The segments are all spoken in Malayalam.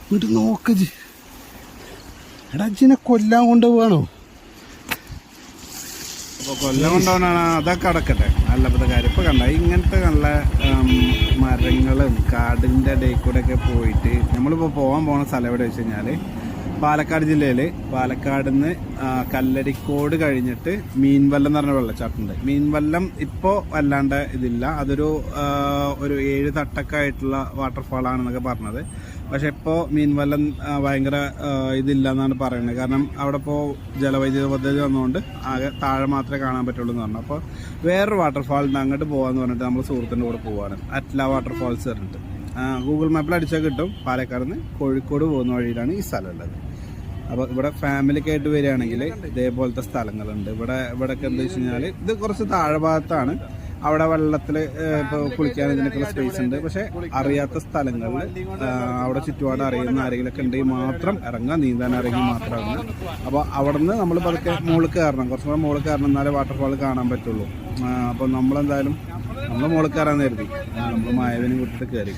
ഇങ്ങോട്ട് നോക്കജി. എടാ അജിനെ കൊല്ലാൻ കൊണ്ടുപോവാണോ? അപ്പോൾ കൊല്ലം കൊണ്ടുപോകണാണ്. അതൊക്കെ അടക്കട്ടെ. നല്ല കാര്യം ഇപ്പോൾ കണ്ട ഇങ്ങനത്തെ നല്ല മരങ്ങളും കാടിൻ്റെ ഇടയിൽ കൂടെ ഒക്കെ പോയിട്ട് നമ്മളിപ്പോൾ പോകാൻ സ്ഥലം എവിടെ വെച്ച് കഴിഞ്ഞാൽ പാലക്കാട് ജില്ലയിൽ പാലക്കാട് നിന്ന് കല്ലരിക്കോട് കഴിഞ്ഞിട്ട് മീൻവല്ലം എന്ന് പറഞ്ഞ വെള്ളച്ചാട്ടമുണ്ട്. മീൻവല്ലം ഇപ്പോൾ അല്ലാണ്ട് ഇതില്ല, അതൊരു 7 തട്ടക്കായിട്ടുള്ള വാട്ടർഫാളാണെന്നൊക്കെ പറഞ്ഞത്. പക്ഷെ ഇപ്പോൾ മീൻവല്ലം ഭയങ്കര ഇതില്ല എന്നാണ് പറയുന്നത്. കാരണം അവിടെ ഇപ്പോൾ ജലവൈദ്യുത പദ്ധതി വന്നുകൊണ്ട് ആകെ താഴെ മാത്രമേ കാണാൻ പറ്റുള്ളൂ എന്ന് പറഞ്ഞു. അപ്പോൾ വേറൊരു വാട്ടർഫാളുണ്ട്, അങ്ങോട്ട് പോകാമെന്ന് പറഞ്ഞിട്ട് നമ്മൾ സുഹൃത്തിൻ്റെ കൂടെ പോവാണ്. അറ്റ്ല വാട്ടർഫാൾസ് പറഞ്ഞിട്ട് ഗൂഗിൾ മാപ്പിൽ അടിച്ചാൽ കിട്ടും. പാലക്കാട് നിന്ന് കോഴിക്കോട് പോകുന്ന വഴിയിലാണ് ഈ സ്ഥലം ഉള്ളത്. അപ്പോൾ ഇവിടെ ഫാമിലിക്ക് ആയിട്ട് വരികയാണെങ്കിൽ ഇതേപോലത്തെ സ്ഥലങ്ങളുണ്ട്. ഇവിടെയൊക്കെ എന്താ വെച്ച് കഴിഞ്ഞാൽ ഇത് കുറച്ച് താഴെ ഭാഗത്താണ്. അവിടെ വെള്ളത്തിൽ ഇപ്പോൾ കുളിക്കാൻ ഇതിനൊക്കെയുള്ള സ്പേസ് ഉണ്ട്. പക്ഷേ അറിയാത്ത സ്ഥലങ്ങളിൽ അവിടെ ചുറ്റുപാട് അറിയുന്ന ആരെങ്കിലുമൊക്കെ ഉണ്ടെങ്കിൽ മാത്രം ഇറങ്ങുക, നീന്താൻ അറിയെങ്കിൽ മാത്രം ഇറങ്ങുക. അപ്പോൾ അവിടെ നിന്ന് നമ്മൾ പതുക്കെ മുകളിൽ കയറണം, കുറച്ചും കൂടെ മുകളിൽ കയറണം, എന്നാലേ വാട്ടർഫാൾ കാണാൻ പറ്റുള്ളൂ. അപ്പോൾ നമ്മളെന്തായാലും നമ്മൾ മുകളിൽ കയറാൻ കരുതി നമ്മൾ മായവിനെ വിട്ടിട്ട് കയറി.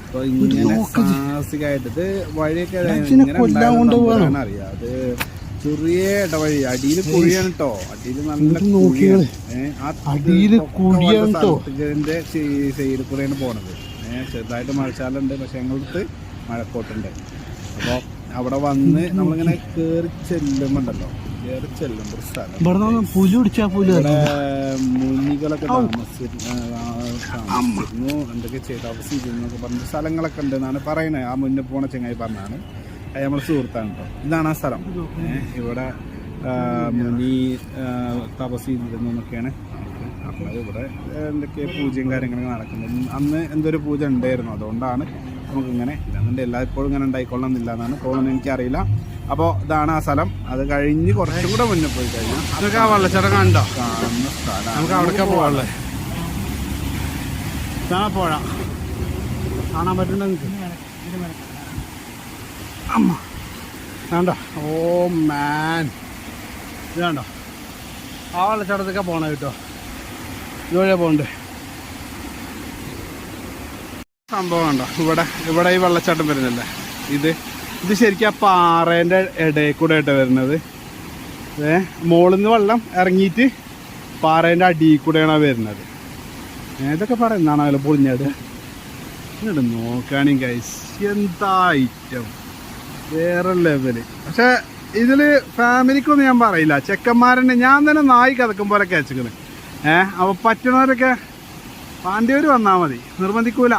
അപ്പോൾ ഇങ്ങനെ സാഹസികമായിട്ട് ഇത് വഴിയൊക്കെ ഇങ്ങനെ അറിയാം. അത് ചെറിയ ഇടവഴി, അടിയിൽ കുഴിയാണ് കേട്ടോ. അടിയിൽ നല്ല കുഴിയാണ്. ഇതിന്റെ സൈഡിൽ കൂടെയാണ് പോണത്. ചെറുതായിട്ട് മഴച്ചാലുണ്ട്, പക്ഷെ ഞങ്ങൾക്ക് മഴക്കോട്ടുണ്ട്. അപ്പോൾ അവിടെ വന്ന് നമ്മളിങ്ങനെ കയറി ചെല്ലുമ്പോണ്ടല്ലോ, കയറി ചെല്ലുമ്പോൾ ഒരു സ്ഥലം മുനികളൊക്കെ താമസിച്ചിരുന്നു, എന്തൊക്കെ താമസിച്ചിരുന്നു എന്നൊക്കെ പറഞ്ഞ സ്ഥലങ്ങളൊക്കെ ഉണ്ട് എന്നാണ് പറയുന്നത്. ആ മുന്നേ പോണ ചെങ്ങായി പറഞ്ഞാണ്. അത് നമ്മളെ സുഹൃത്താണ് കേട്ടോ. ഇതാണ് ആ സ്ഥലം. ഇവിടെ മുനി തപസ് ചെയ്തിരുന്നു എന്നൊക്കെയാണ് പറഞ്ഞത്. ഇവിടെ എന്തൊക്കെ പൂജയും കാര്യങ്ങളൊക്കെ നടക്കുന്നത്. അന്ന് എന്തൊരു പൂജ ഉണ്ടായിരുന്നു, അതുകൊണ്ടാണ് നമുക്കിങ്ങനെ. ഇല്ലാന്നുണ്ട് എല്ലായ്പ്പോഴും ഇങ്ങനെ ഉണ്ടായിക്കൊള്ളണമെന്നില്ല എന്നാണ് തോന്നുന്നത്, എനിക്കറിയില്ല. അപ്പോൾ ഇതാണ് ആ സ്ഥലം. അത് കഴിഞ്ഞ് കുറച്ചും കൂടെ മുന്നേ പോയി കഴിഞ്ഞാൽ അതൊക്കെ ആ വെള്ളച്ചാട്ടം കണ്ടോ കാണുന്ന സ്ഥലം. നമുക്ക് അവിടേക്കാ പോകാനുള്ളത്. ഇതാണ് പുഴ, കാണാൻ പറ്റുന്നുണ്ടോ നിങ്ങൾക്ക്? അമ്മ വേണ്ട. ഓ മാൻ, ഇത് വേണ്ടോ? ആ വെള്ളച്ചാട്ടത്തൊക്കെ പോകണം കേട്ടോ. ഇതുവഴിയാ പോകണ്ടേ? സംഭവം ഉണ്ടോ? ഇവിടെ ഈ വെള്ളച്ചാട്ടം വരുന്നില്ലേ, ഇത് ശരിക്കും ആ പാറേൻ്റെ ഇടയിൽ കൂടെ ആയിട്ട് വരുന്നത്. മുകളിൽ നിന്ന് വെള്ളം ഇറങ്ങിയിട്ട് പാറേൻ്റെ അടിയിൽ കൂടെയാണ് വരുന്നത്. ഇതൊക്കെ പറയുന്നതാണല്ലോ പൊളിഞ്ഞാട്. ഇങ്ങോട്ട് നോക്കുകയാണെങ്കിൽ ഗൈസ് എന്താ ഐറ്റം, വേറെ ലെവല്. പക്ഷെ ഇതിൽ ഫാമിലിക്കൊന്നും ഞാൻ പറയില്ല, ചെക്കന്മാരെന്നെ ഞാൻ തന്നെ നായി കഥക്കും പോലെ കഴിച്ചിക്കണ്. അപ്പോൾ പറ്റുന്നവരൊക്കെ പാണ്ഡ്യവർ വന്നാൽ മതി, നിർബന്ധിക്കൂല.